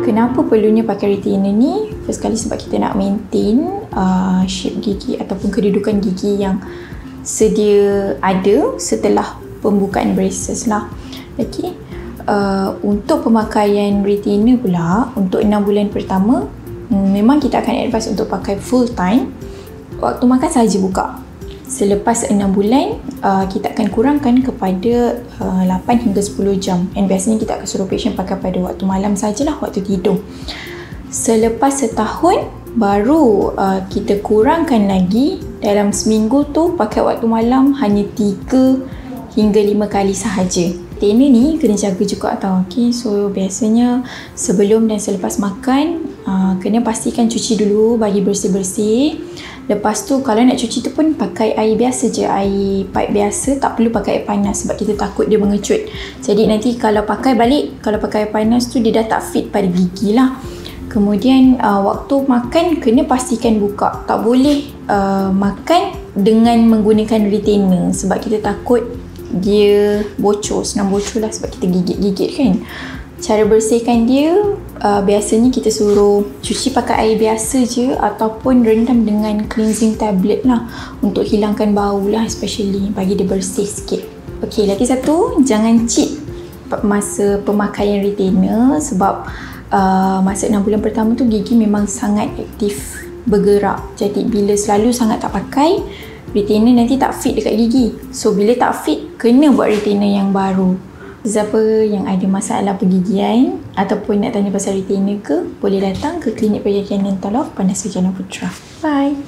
Kenapa perlunya pakai retainer ni? First kali sebab kita nak maintain shape gigi ataupun kedudukan gigi yang sedia ada setelah pembukaan braces lah. Okay. Untuk pemakaian retainer pula, untuk 6 bulan pertama, memang kita akan advise untuk pakai full time. Waktu makan sahaja buka. Selepas 6 bulan, kita akan kurangkan kepada 8 hingga 10 jam. And biasanya kita akan suruh patient pakai pada waktu malam sajalah, waktu tidur. Selepas setahun, baru kita kurangkan lagi. Dalam seminggu tu, pakai waktu malam hanya 3 hingga 5 kali sahaja. Retainer ni kena jaga juga tau. Okay? So biasanya sebelum dan selepas makan, kena pastikan cuci dulu, bagi bersih-bersih. Lepas tu kalau nak cuci tu pun pakai air biasa je, air pipe biasa, tak perlu pakai air panas sebab kita takut dia mengecut. Jadi nanti kalau pakai balik, kalau pakai air panas tu dia dah tak fit pada gigi lah. Kemudian waktu makan kena pastikan buka. Tak boleh makan dengan menggunakan retainer sebab kita takut dia bocor, senang bocor lah sebab kita gigit-gigit kan. Cara bersihkan dia, biasanya kita suruh cuci pakai air biasa je ataupun rendam dengan cleansing tablet lah untuk hilangkan bau lah, especially bagi dia bersih sikit. Ok, lagi satu, jangan cheat masa pemakaian retainer sebab masa 6 bulan pertama tu gigi memang sangat aktif bergerak. Jadi bila selalu sangat tak pakai retainer, nanti tak fit dekat gigi. So bila tak fit, kena buat retainer yang baru. Siapa yang ada masalah pergigian ataupun nak tanya pasal retainer ke, boleh datang ke Klinik Pergigian Dental of Pandai Sarjana Putra. Bye!